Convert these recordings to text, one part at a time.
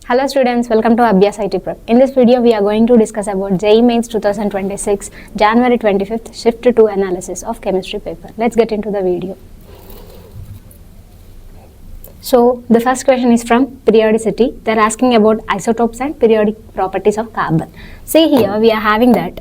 Hello students, welcome to Abhyaas IIT Prep. In this video, we are going to discuss about JEE Mains 2026, January 25th, Shift 2 analysis of chemistry paper. Let's get into the video. So, the first question is from periodicity. They are asking about isotopes and periodic properties of carbon. See here, we are having that.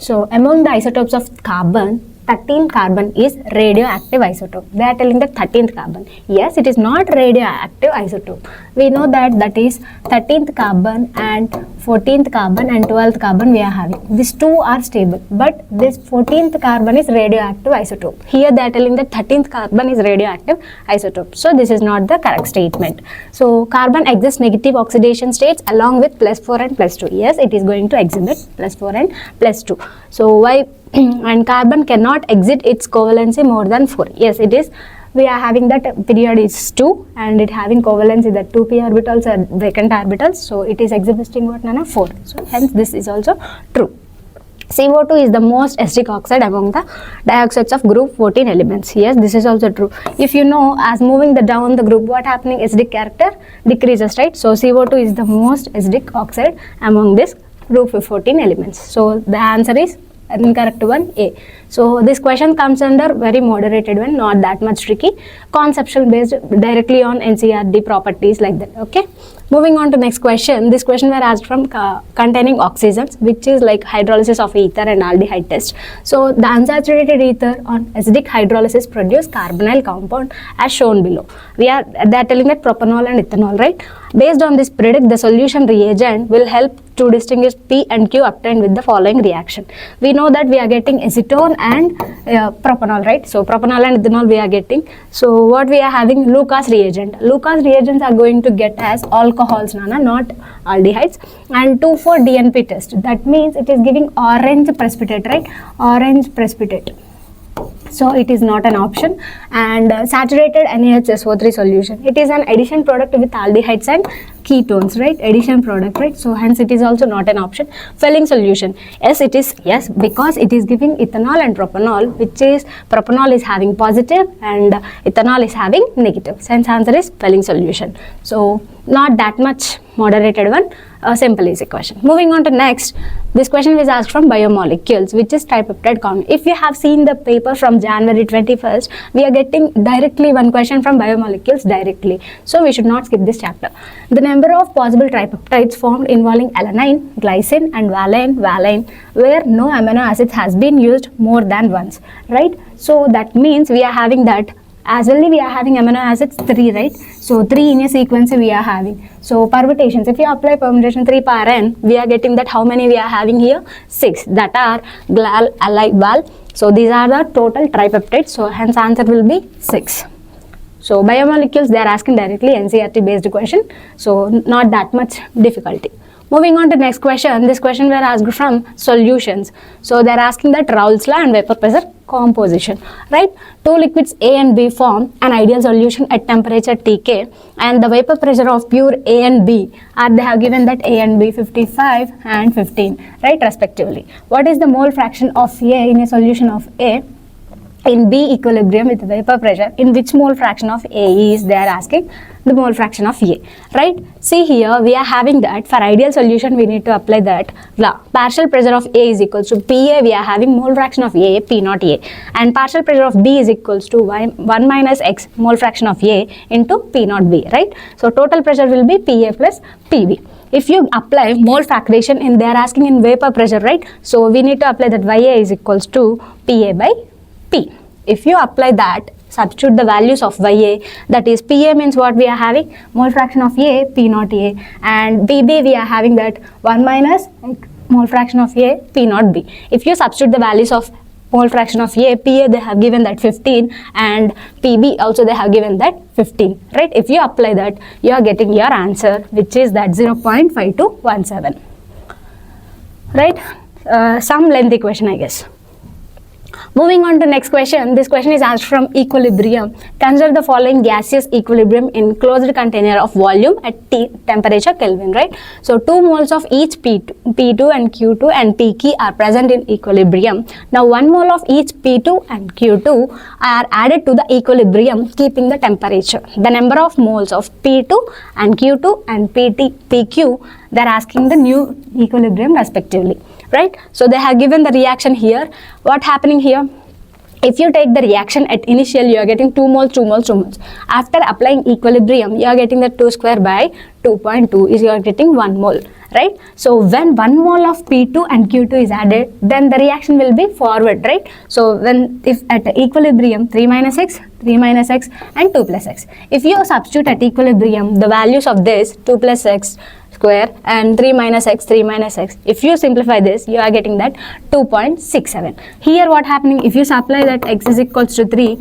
So, among the isotopes of carbon, 13th carbon is radioactive isotope. They are telling that 13th carbon. Yes, it is not radioactive isotope. We know that is 13th carbon and 14th carbon and 12th carbon we are having. These two are stable, but this 14th carbon is radioactive isotope. Here they are telling that 13th carbon is radioactive isotope. So this is not the correct statement. So carbon exits negative oxidation states along with +4 and +2. Yes, it is going to exhibit +4 and +2. So why? And carbon cannot exit its covalency more than 4. Yes, it is. We are having that period is 2 and it having covalency that 2p orbitals are vacant orbitals. So it is exhibiting what, Nana? 4. So hence this is also true. CO2 is the most acidic oxide among the dioxides of group 14 elements. Yes, this is also true. If you know, as moving down the group, what happening? Acidic character decreases, right? So CO2 is the most acidic oxide among this group 14 elements. So the answer is incorrect one, A. So this question comes under very moderated one, not that much tricky, conceptual based directly on NCERT properties like that. Okay, moving on to next question. This question were asked from containing oxygens, which is like hydrolysis of ether and aldehyde test. So the unsaturated ether on acidic hydrolysis produce carbonyl compound as shown below. They are telling that propanol and ethanol, right? Based on this predict, the solution reagent will help to distinguish P and Q obtained with the following reaction. We know that we are getting acetone and propanol, right? So propanol and ethanol we are getting. So what we are having? Lucas reagent. Lucas reagents are going to get as alcohols, Nana, not aldehydes. And 2,4-DNP test. That means it is giving orange precipitate, right? Orange precipitate. So it is not an option. And saturated NaHSO3 solution. It is an addition product with aldehydes and ketones, right? Addition product, right? So hence it is also not an option. Failing solution. Yes, it is. Yes, because it is giving ethanol and propanol, which is propanol is having positive and ethanol is having negative. Hence answer is failing solution. So not that much moderated one. Simple easy question. Moving on to next, this question was asked from biomolecules, which is tripeptide count. If you have seen the paper from January 21st, we are getting directly one question from biomolecules directly. So we should not skip this chapter. The number of possible tripeptides formed involving alanine, glycine and valine, where no amino acid has been used more than once, right? So that means we are having that. As well, we are having amino acids 3, right? So 3 in a sequence we are having. So permutations, if you apply permutation 3 per n, we are getting that how many we are having here? 6. That are gal, allyl, val. So these are the total tripeptides. So hence answer will be 6. So biomolecules, they are asking directly NCERT based question. So not that much difficulty. Moving on to next question. This question were asked from solutions. So they are asking that Raoult's law and vapor pressure composition, right? Two liquids A and B form an ideal solution at temperature Tk, and the vapor pressure of pure A and B are, they have given that A and B 55 and 15, right, respectively. What is the mole fraction of A in a solution of A in B equilibrium with vapor pressure? In which mole fraction of A is, they are asking the mole fraction of A, right? See here, we are having that for ideal solution, we need to apply that law. Partial pressure of A is equals to PA, we are having mole fraction of A, P naught A, and partial pressure of B is equals to 1 minus X mole fraction of A into P naught B, right? So total pressure will be PA plus PB. If you apply mole fraction in, they are asking in vapor pressure, right? So we need to apply that YA is equals to PA by P. If you apply that, substitute the values of YA, that is PA means what we are having? Mole fraction of A, P naught A, and BB we are having that 1 minus mole fraction of A, P naught B. If you substitute the values of mole fraction of A, PA they have given that 15 and PB also they have given that 15, right? If you apply that, you are getting your answer, which is that 0.5217, right? Some lengthy question, I guess. Moving on to next question. This question is asked from equilibrium. Consider the following gaseous equilibrium in closed container of volume at T temperature Kelvin, right? So 2 moles of each P2 and Q2 and Pk are present in equilibrium. Now 1 mole of each P2 and Q2 are added to the equilibrium keeping the temperature. The number of moles of P2 and Q2 and Pq, they are asking the new equilibrium respectively. Right? So they have given the reaction here. What happening here? If you take the reaction at initial, you are getting 2 moles, 2 moles, 2 moles. After applying equilibrium, you are getting the 2 square by 2.2 is you are getting 1 mole. Right? So when 1 mole of P2 and Q2 is added, then the reaction will be forward, right? So when if at equilibrium 3 minus x, 3 minus x and 2 plus x. If you substitute at equilibrium the values of this 2 plus x square and 3 minus x, 3 minus x. If you simplify this, you are getting that 2.67. Here what happening, if you supply that x is equals to 3,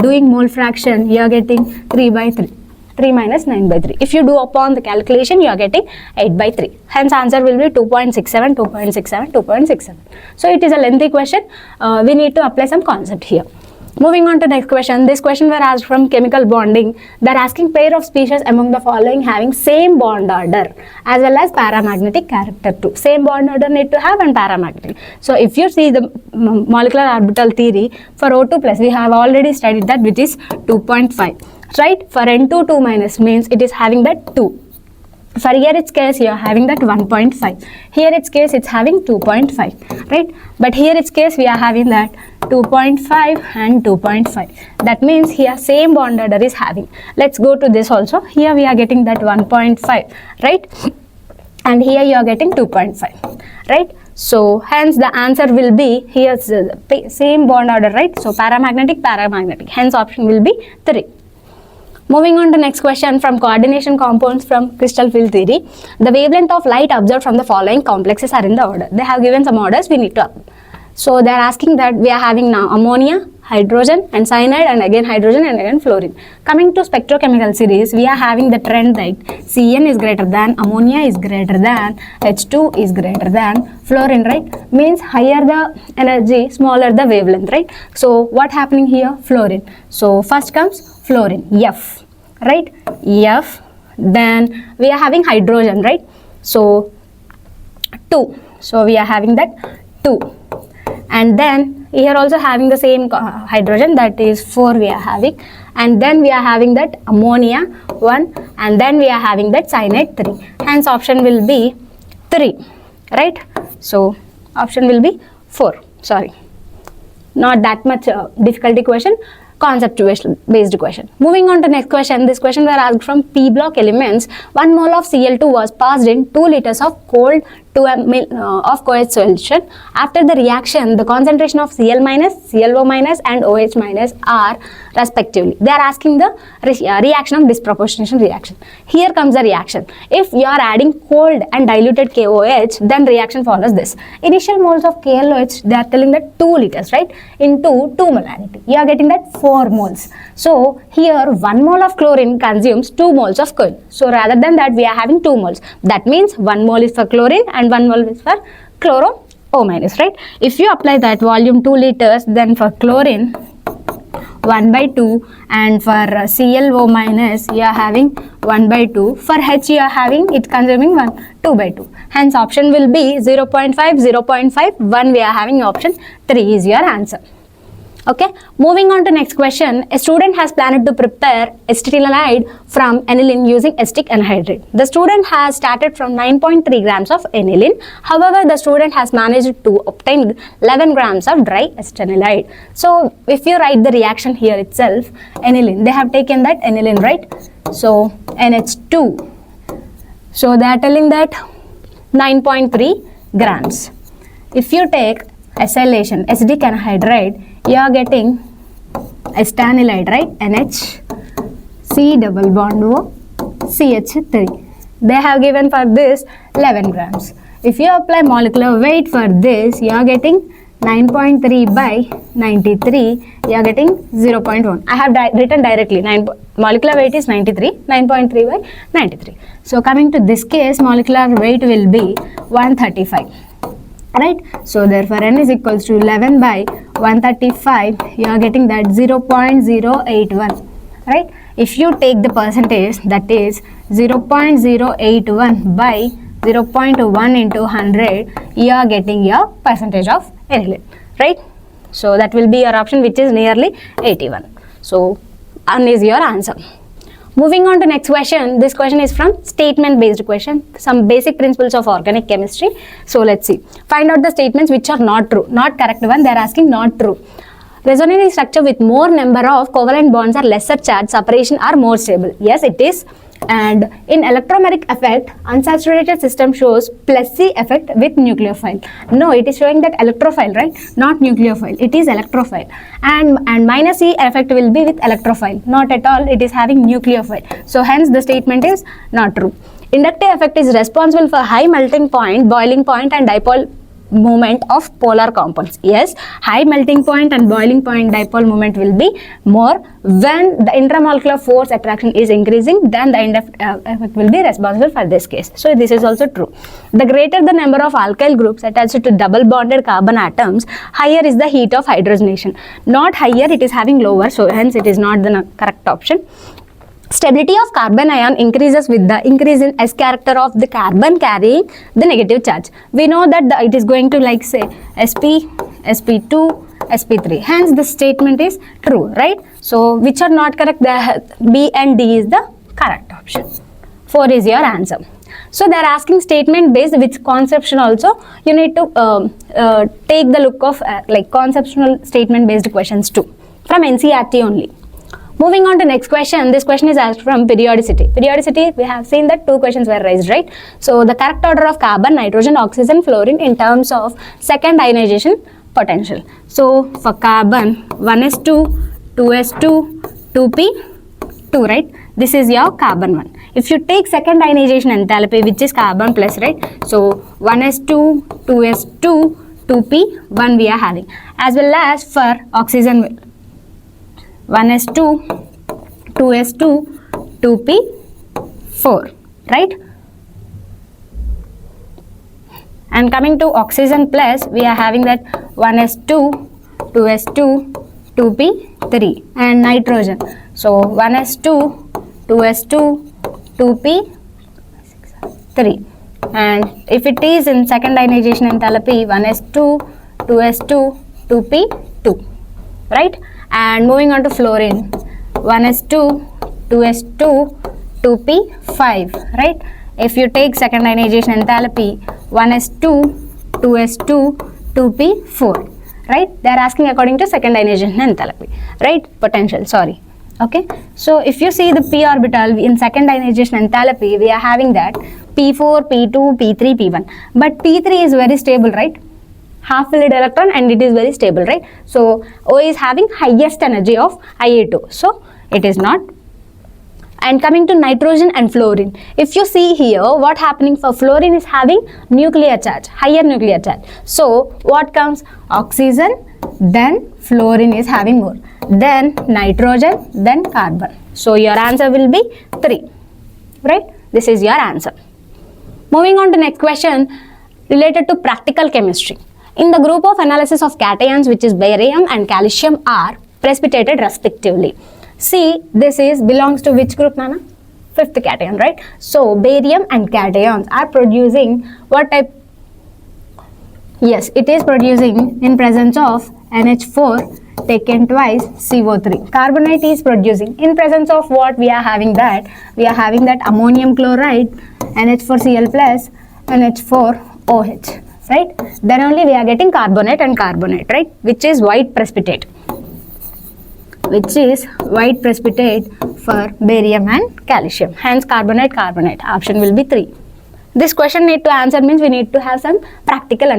doing mole fraction, you are getting 3 by 3. 3 minus 9 by 3. If you do upon the calculation, you are getting 8 by 3. Hence answer will be 2.67, 2.67, 2.67. So it is a lengthy question. We need to apply some concept here. Moving on to next question. This question were asked from chemical bonding. They are asking pair of species among the following having same bond order as well as paramagnetic character too. Same bond order need to have and paramagnetic. So if you see the molecular orbital theory for O2 plus, we have already studied that, which is 2.5. Right? For N2 2 minus means it is having that 2. For here its case you are having that 1.5. Here its case it's having 2.5, right? But here its case we are having that 2.5 and 2.5. That means here same bond order is having. Let's go to this also. Here we are getting that 1.5, right? And here you are getting 2.5, right? So hence the answer will be here same bond order, right? So paramagnetic. Hence option will be 3. Moving on to next question from coordination compounds from crystal field theory. The wavelength of light observed from the following complexes are in the order. They have given some orders we need to apply. So they are asking that we are having now ammonia, hydrogen and cyanide and again hydrogen and again fluorine. Coming to spectrochemical series, we are having the trend that Cn is greater than, ammonia is greater than, H2 is greater than fluorine, right? Means higher the energy, smaller the wavelength, right? So what happening here? Fluorine. So first comes fluorine, F, right? F. Then we are having hydrogen, right? So 2. So we are having that 2. And then here also having the same hydrogen, that is 4 we are having. And then we are having that ammonia 1 and then we are having that cyanide 3. Hence option will be 3, right? So option will be 4. Sorry, not that much difficulty question. Concept based question. Moving on to next question. This question were asked from P block elements. 1 mole of Cl2 was passed in 2 liters of cold 2 ml of co-H solution. After the reaction, the concentration of Cl minus, ClO minus and OH minus are respectively. They are asking the reaction of disproportionation reaction. Here comes the reaction. If you are adding cold and diluted KOH, then reaction follows this. Initial moles of KLOH, they are telling that 2 liters, right? Into 2 molarity. You are getting that 4 moles. So here 1 mole of chlorine consumes 2 moles of coal. So rather than that, we are having 2 moles. That means 1 mole is for chlorine and 1 mole is for chloro O minus, right? If you apply that volume 2 liters, then for chlorine 1 by 2 and for ClO minus you are having 1 by 2. For H you are having it consuming 2 by 2. Hence option will be 0.5, 0.5, 1 we are having option 3 is your answer. Okay, moving on to next question. A student has planned to prepare acetaldehyde from aniline using acetic anhydride. The student has started from 9.3 grams of aniline. However, the student has managed to obtain 11 grams of dry acetaldehyde. So, if you write the reaction here itself, aniline, they have taken that aniline, right? So, NH2. So, they are telling that 9.3 grams. If you take acylation, acetic anhydride, you are getting acetanilide, right? NH, C double bond O, CH3. They have given for this 11 grams. If you apply molecular weight for this, you are getting 9.3 by 93, you are getting 0.1. I have written directly, molecular weight is 93, 9.3 by 93. So coming to this case, molecular weight will be 135. right? So therefore n is equals to 11 by 135. You are getting that 0.081, right? If you take the percentage, that is 0.081 by 0.1 into 100, you are getting your percentage of aniline, right? So that will be your option, which is nearly 81. So 1 is your answer. Moving on to next question. This question is from statement based question, some basic principles of organic chemistry. So let's see. Find out the statements which are not true. Not correct one, they are asking not true. Resonance structure with more number of covalent bonds or lesser charge separation are more stable. Yes, it is. And in electromagnetic effect, unsaturated system shows plus C effect with nucleophile. No, it is showing that electrophile, right? Not nucleophile. It is electrophile. And minus C effect will be with electrophile. Not at all. It is having nucleophile. So hence the statement is not true. Inductive effect is responsible for high melting point, boiling point, and dipole moment of polar compounds. Yes, high melting point and boiling point dipole moment will be more when the intramolecular force attraction is increasing, then the effect will be responsible for this case. So this is also true. The greater the number of alkyl groups attached to double bonded carbon atoms, higher is the heat of hydrogenation. Not higher, it is having lower, so hence it is not the correct option. Stability of carbon ion increases with the increase in S character of the carbon carrying the negative charge. We know that it is going to like say sp, sp2, sp3. Hence the statement is true, right? So which are not correct? The B and D is the correct option. 4 is your answer. So they are asking statement based with conception also. You need to take the look of like conceptual statement based questions too from NCERT only. Moving on to next question. This question is asked from periodicity. Periodicity, we have seen that 2 questions were raised, right? So the correct order of carbon, nitrogen, oxygen, fluorine in terms of second ionization potential. So for carbon, 1s2, 2s2, 2p, 2, right? This is your carbon 1. If you take second ionization enthalpy, which is carbon plus, right? So 1s2, 2s2, 2p, 1 we are having. As well as for oxygen, 1s2, 2s2, 2p4, right? And coming to oxygen plus, we are having that 1s2, 2s2, 2p3, and nitrogen. So 1s2, 2s2, 2p3. And if it is in second ionization enthalpy, 1s2, 2s2, 2p2, right? And moving on to fluorine, 1s2, 2s2, 2p5, right? If you take second ionization enthalpy, 1s2, 2s2, 2p4, right? They are asking according to second ionization enthalpy, right? Potential, sorry. Okay. So if you see the p orbital in second ionization enthalpy, we are having that p4, p2, p3, p1. But p3 is very stable, right? Half filled electron and it is very stable, right? So O is having highest energy of Ia2, so it is not. And coming to nitrogen and fluorine, if you see here what happening for fluorine is having nuclear charge, higher nuclear charge. So what comes? Oxygen, then fluorine is having more, then nitrogen, then carbon. So your answer will be 3, right? This is your answer. Moving on to next question related to practical chemistry. In the group of analysis of cations, which is barium and calcium, are precipitated respectively. See, this is belongs to which group, Nana? 5th cation, right? So barium and cations are producing what type? Yes, it is producing in presence of NH4 taken twice CO3. Carbonate is producing in presence of what we are having that? We are having that ammonium chloride, NH4Cl plus, NH4OH. Right? Then only we are getting carbonate and carbonate, right? Which is white precipitate. Which is white precipitate for barium and calcium. Hence carbonate, carbonate. Option will be 3. This question need to answer means we need to have some practical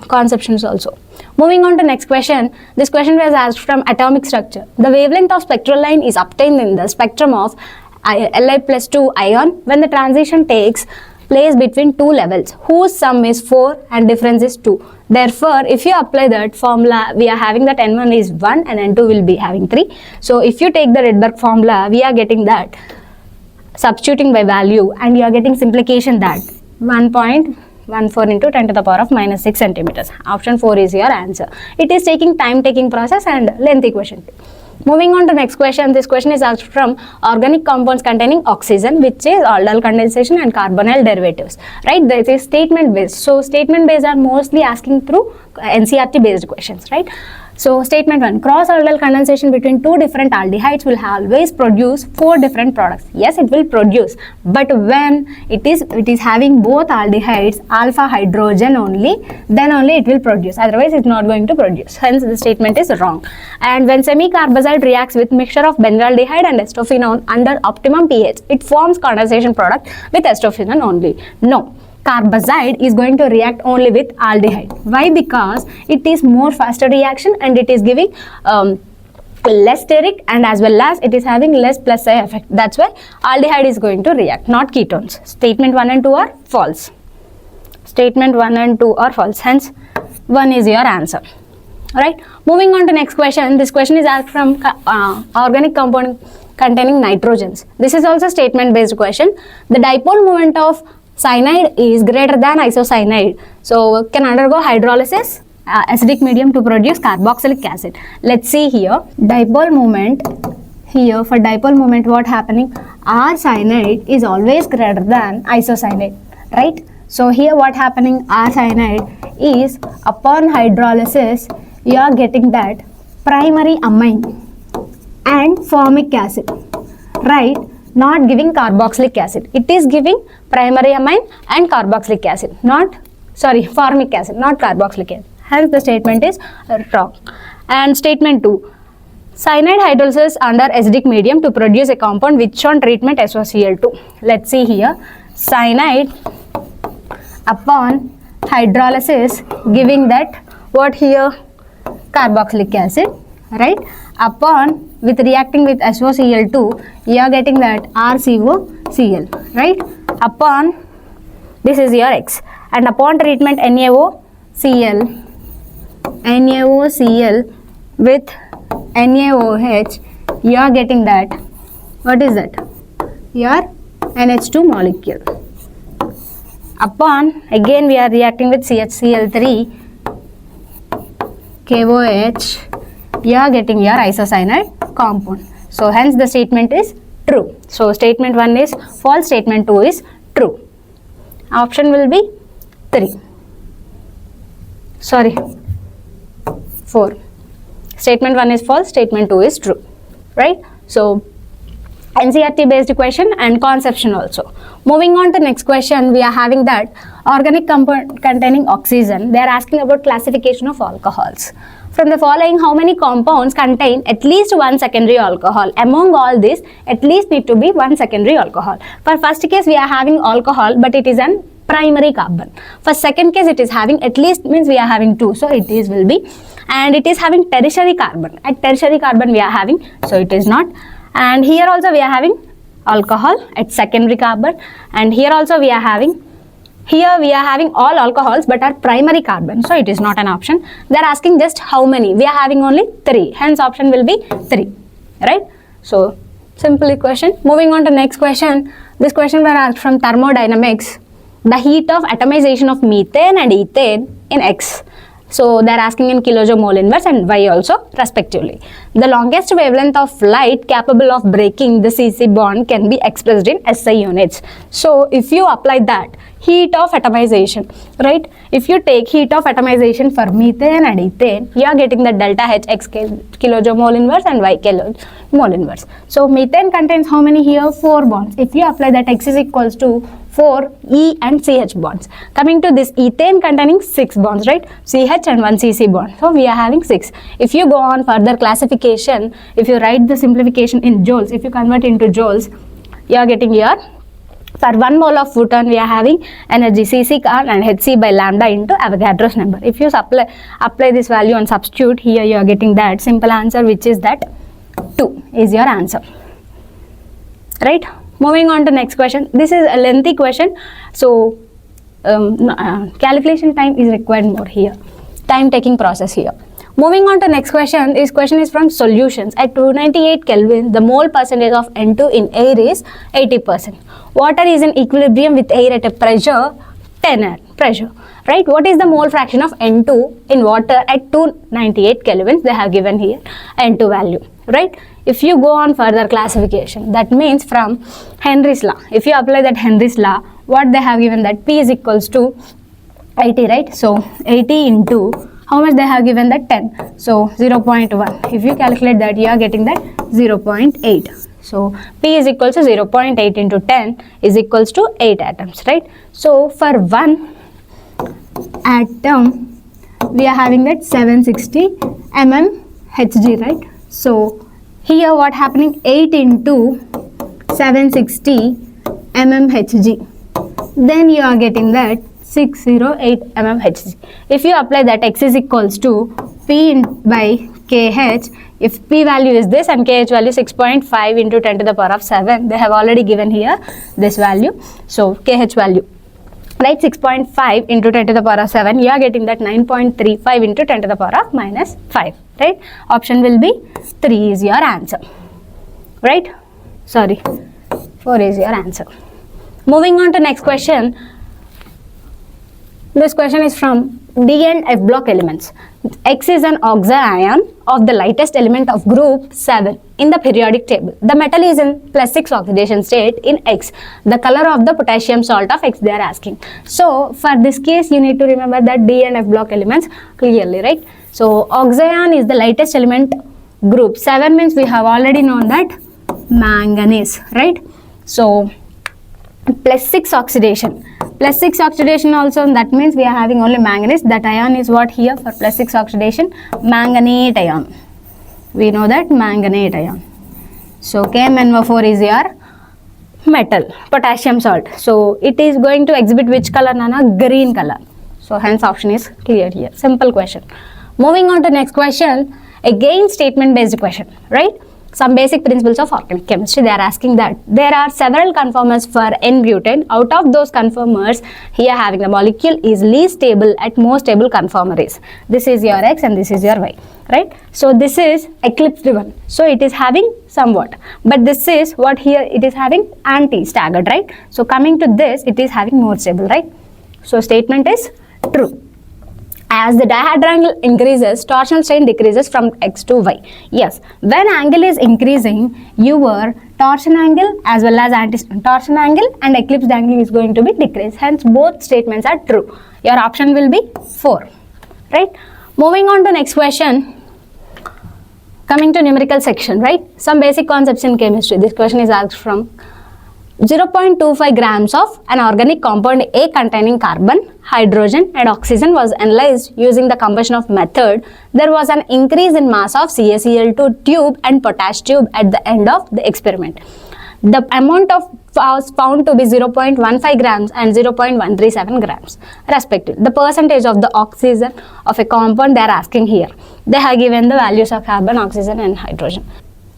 conceptions also. Moving on to next question. This question was asked from atomic structure. The wavelength of spectral line is obtained in the spectrum of Li+2 ion when the transition takes place between 2 levels whose sum is 4 and difference is 2. Therefore, if you apply that formula, we are having that N1 is 1 and N2 will be having 3. So, if you take the Rydberg formula, we are getting that substituting by value and you are getting simplification that 1.1 14 into 10 to the power of minus 6 centimeters. Option 4 is your answer. It is taking time-taking process and lengthy question. Moving on to next question. This question is asked from organic compounds containing oxygen, which is aldol condensation and carbonyl derivatives. Right? This is statement based. So statement based are mostly asking through NCERT based questions. Right? So statement 1, cross aldol condensation between two different aldehydes will always produce 4 different products. Yes, it will produce, but when it is having both aldehydes alpha hydrogen only, then only it will produce. Otherwise, it's not going to produce. Hence, the statement is wrong. And when semi-carbazide reacts with mixture of benzaldehyde and estophenone under optimum pH, it forms condensation product with estophenone only. No. Carbazide is going to react only with aldehyde. Why? Because it is more faster reaction and it is giving less steric, and as well as it is having less plus I effect. That's why aldehyde is going to react, not ketones. Statement 1 and 2 are false. Statement 1 and 2 are false. Hence, 1 is your answer. Alright. Moving on to next question. This question is asked from organic compound containing nitrogens. This is also statement based question. The dipole moment of cyanide is greater than isocyanide, so can undergo hydrolysis, acidic medium to produce carboxylic acid. Let's see here, dipole moment. Here for dipole moment, what happening? R cyanide is always greater than isocyanide, right? So here what happening? R cyanide is upon hydrolysis, you are getting that primary amine and formic acid, right? Not giving carboxylic acid. It is giving primary amine and carboxylic acid, formic acid, not carboxylic acid. Hence the statement is wrong. And statement 2, cyanide hydrolysis under acidic medium to produce a compound which on treatment SOCl2. Let's see here, cyanide upon hydrolysis giving that what here? Carboxylic acid, right? Upon with reacting with SOCl2, you are getting that RCOCl, right? Upon, this is your X, and upon treatment NaOCl with NaOH, you are getting that, what is that? Your NH2 molecule. Upon, again we are reacting with CHCl3, KOH, you are getting your isocyanide compound. So hence the statement is true. So statement 1 is false, statement 2 is true. Option will be 4. Statement 1 is false, statement 2 is true, right? So NCERT based question and conception also. Moving on to next question, we are having that organic compound containing oxygen. They are asking about classification of alcohols. From the following, how many compounds contain at least one secondary alcohol? Among all this, at least need to be one secondary alcohol. For first case, we are having alcohol, but it is an primary carbon. For second case, it is having at least, means we are having 2, so it is will be, and it is having tertiary carbon. At tertiary carbon we are having, so it is not. And here also we are having alcohol at secondary carbon, and here also we are having, here we are having all alcohols but are primary carbon, so it is not an option. They are asking just how many. We are having only 3, hence option will be 3, right? So simple question. Moving on to next question. This question was asked from thermodynamics. The heat of atomization of methane and ethane in X. So they are asking in kilojoule mole inverse and Y also respectively. The longest wavelength of light capable of breaking the CC bond can be expressed in SI units. So if you apply that heat of atomization, right? If you take heat of atomization for methane and ethane, you are getting the delta H X kilojoule mole inverse and Y kilojoule mole inverse. So methane contains how many here? 4 bonds. If you apply that, X is equals to 4 E and CH bonds. Coming to this, ethane containing 6 bonds, right? CH and 1 CC bond. So we are having 6. If you go on further classification, if you write the simplification in joules, if you convert into joules, you are getting here, for 1 mole of photon we are having energy Cc and Hc by lambda into Avogadro's number. If you apply this value and substitute here, you are getting that simple answer, which is that 2 is your answer, right? Moving on to next question. This is a lengthy question, so calculation time is required more here. Time taking process here. Moving on to next question. This question is from solutions. At 298 Kelvin, the mole percentage of N2 in air is 80%. Water is in equilibrium with air at a pressure 10 atm. pressure, right? What is the mole fraction of N2 in water at 298 kelvins? They have given here N2 value, right? If you go on further classification, that means from Henry's law, if you apply that Henry's law, what they have given, that P is equals to 80, right? So 80 into how much they have given, that 10, so 0.1. If you calculate that, you are getting that 0.8. So P is equals to 0.8 into 10 is equals to 8 atoms, right? So for 1 atom, we are having that 760 mmHg, right? So here what happening, 8 into 760 mmHg, then you are getting that 608 mmHg. If you apply that, X is equals to P by KH. If P value is this and KH value 6.5 into 10 to the power of 7, they have already given here this value. So KH value, right, 6.5 into 10 to the power of 7, you are getting that 9.35 into 10 to the power of minus 5, right? Option will be 3 is your answer, right? Sorry, 4 is your answer. Moving on to next question. This question is from D and F block elements. X is an oxy-ion of the lightest element of group 7 in the periodic table. The metal is in +6 oxidation state in X. The color of the potassium salt of X they are asking. So for this case, you need to remember that D and F block elements clearly, right? So oxy-ion is the lightest element group 7 means we have already known that manganese, right? So +6 oxidation. +6 oxidation also, that means we are having only manganese. That ion is what here for +6 oxidation? Manganate ion. We know that manganate ion. So KMnO4 is your metal, potassium salt. So it is going to exhibit which color, Nana? Green color. So hence option is clear here. Simple question. Moving on to next question. Again statement based question, right? Some basic principles of organic chemistry. They are asking that there are several conformers for N-butane. Out of those conformers, here having the molecule is least stable at most stable conformer is. This is your X and this is your Y, right? So this is eclipsed one. So it is having somewhat. But this is what here it is having anti-staggered, right? So coming to this, it is having more stable, right? So statement is true. As the dihedral angle increases, torsional strain decreases from X to Y. Yes, when angle is increasing, your torsion angle as well as anti-torsion angle and eclipsed angle is going to be decreased. Hence, both statements are true. Your option will be 4, right? Moving on to next question. Coming to numerical section, right? Some basic concepts in chemistry. This question is asked from 0.25 grams of an organic compound A containing carbon, hydrogen and oxygen was analyzed using the combustion of method. There was an increase in mass of CaCl2 tube and potash tube at the end of the experiment. The amount of was found to be 0.15 grams and 0.137 grams respectively. The percentage of the oxygen of a compound they are asking here. They have given the values of carbon, oxygen and hydrogen.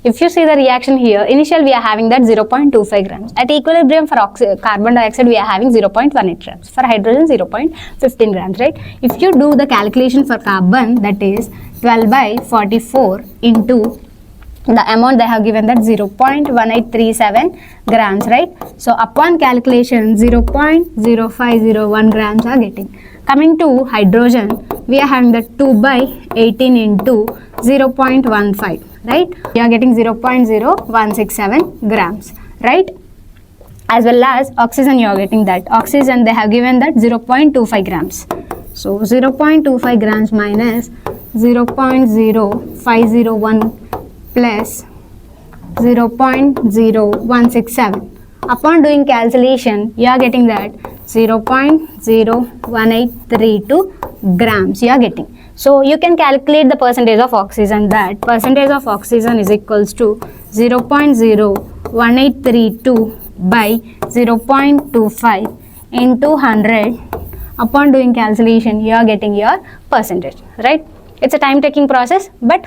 If you see the reaction here, initially we are having that 0.25 grams. At equilibrium for carbon dioxide, we are having 0.18 grams. For hydrogen, 0.15 grams, right? If you do the calculation for carbon, that is 12 by 44 into the amount they have given, that 0.1837 grams, right? So upon calculation, 0.0501 grams are getting. Coming to hydrogen, we are having that 2 by 18 into 0.15. Right, you are getting 0.0167 grams, right? As well as oxygen, you are getting that. Oxygen, they have given that 0.25 grams. So 0.25 grams minus 0.0501 plus 0.0167. Upon doing calculation, you are getting that 0.01832 grams you are getting. So you can calculate the percentage of oxygen. That percentage of oxygen is equals to 0.01832 by 0.25 into 100. Upon doing calculation, you are getting your percentage, right? It's a time taking process, but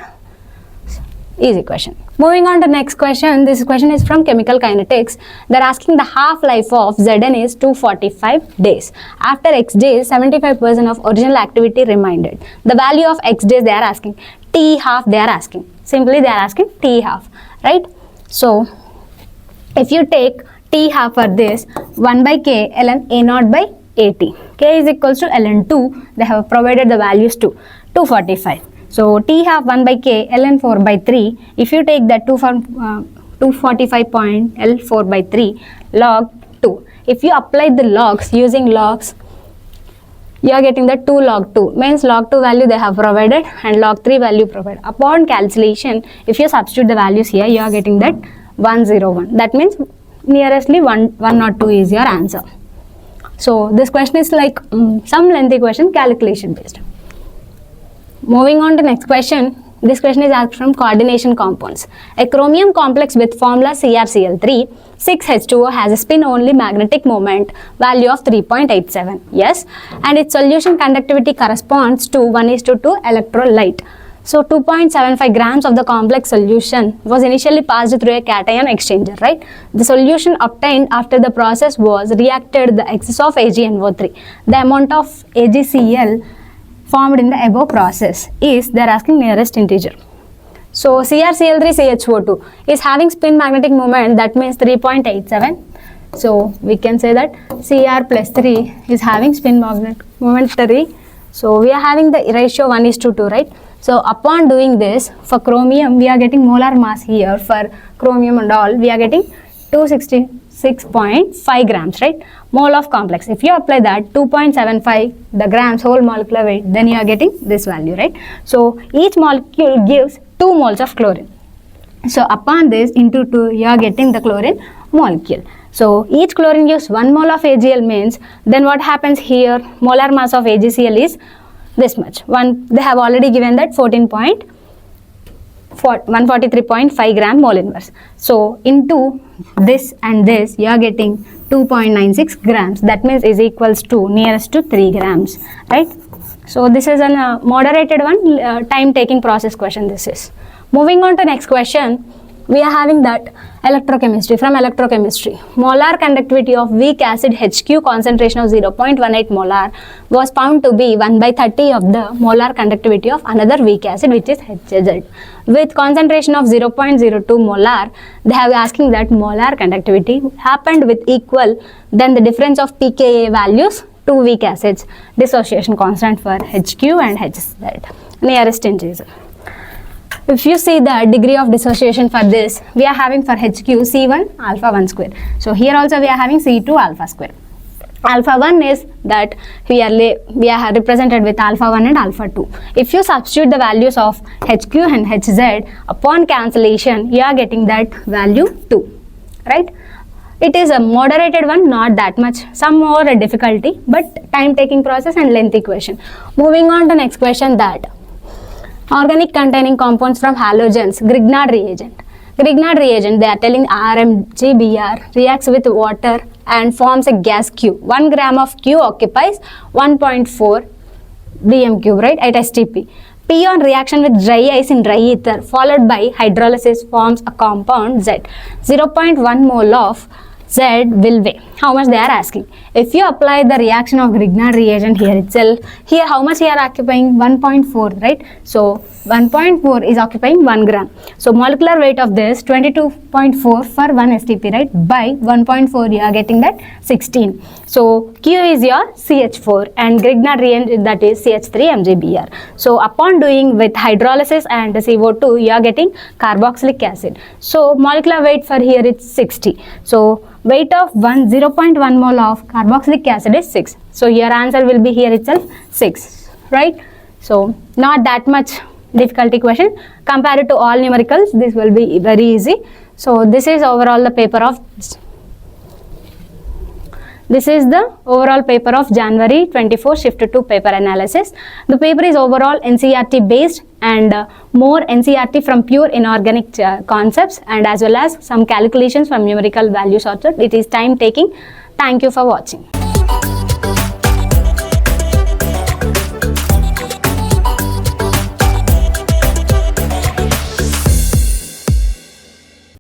easy question. Moving on to next question. This question is from chemical kinetics. They're asking the half-life of Zn is 245 days. After X days, 75% of original activity remained. The value of X days they are asking. T half they are asking. Simply they are asking T half, right? So if you take T half for this, 1 by K ln A naught by AT. K is equals to ln 2. They have provided the values to 245. So T half 1 by K ln 4 by 3. If you take that 245.L4 by 3 log 2. If you apply the logs using logs, you are getting the 2 log 2. Means log 2 value they have provided and log 3 value provided. Upon calculation, if you substitute the values here, you are getting that 101. That means nearestly 102 is your answer. So this question is like some lengthy question, calculation based. Moving on to next question. This question is asked from coordination compounds. A chromium complex with formula CrCl3, 6H2O has a spin-only magnetic moment value of 3.87. Yes, and its solution conductivity corresponds to 1:2 electrolyte. So 2.75 grams of the complex solution was initially passed through a cation exchanger, right? The solution obtained after the process was reacted the excess of AgNO3. The amount of AgCl formed in the above process is, they are asking nearest integer. So CrCl3 CHO2 is having spin magnetic moment, that means 3.87. So we can say that Cr plus 3 is having spin magnetic moment 3. So we are having the ratio 1:2, right? So upon doing this, for chromium we are getting molar mass here. For chromium and all, we are getting 266.5 grams, right? Mole of complex. If you apply that 2.75 the grams whole molecular weight, then you are getting this value, right? So each molecule gives 2 moles of chlorine. So upon this into 2, you are getting the chlorine molecule. So each chlorine gives 1 mole of AgL, means then what happens here? Molar mass of AgCl is this much. They have already given that 143.5 gram mole inverse. So into this and this, you are getting 2.96 grams. That means is equals to nearest to 3 grams, right? So this is a moderated one, time taking process question this is. Moving on to next question, we are having that electrochemistry. From electrochemistry, molar conductivity of weak acid HQ concentration of 0.18 molar was found to be 1/30 of the molar conductivity of another weak acid, which is HZ. With concentration of 0.02 molar, they have asking that molar conductivity happened with equal, then the difference of pKa values, 2 weak acids, dissociation constant for HQ and HZ, nearest integer. If you see the degree of dissociation for this, we are having for HQ C1 alpha 1 square. So here also we are having C2 alpha square. Alpha 1 is that we are represented with alpha 1 and alpha 2. If you substitute the values of HQ and HZ, upon cancellation, you are getting that value 2, right? It is a moderated one, not that much, some more difficulty, but time taking process and lengthy question. Moving on to next question, that organic containing compounds from halogens, Grignard reagent. Grignard reagent, they are telling RmGbr reacts with water and forms a gas Q. 1 gram of Q occupies 1.4 dm cube, right, at STP. P on reaction with dry ice in dry ether followed by hydrolysis forms a compound Z. 0.1 mole of Z will weigh. How much they are asking? If you apply the reaction of Grignard reagent here itself, here how much you are occupying? 1.4, right? So 1.4 is occupying 1 gram. So molecular weight of this 22.4 for 1 STP, right? By 1.4 you are getting that 16. So Q is your CH4 and Grignard reagent, that is CH3 MgBr. So upon doing with hydrolysis and CO2, you are getting carboxylic acid. So molecular weight for here is 60. So weight of 0.1 mole of carboxylic acid is 6. So your answer will be here itself 6, right? So not that much difficulty question. Compared to all numericals, this will be very easy. So this is overall the paper of January 24 shift 2 paper analysis. The paper is overall NCERT based and more NCERT from pure inorganic concepts and as well as some calculations from numerical values also. It is time taking. Thank you for watching.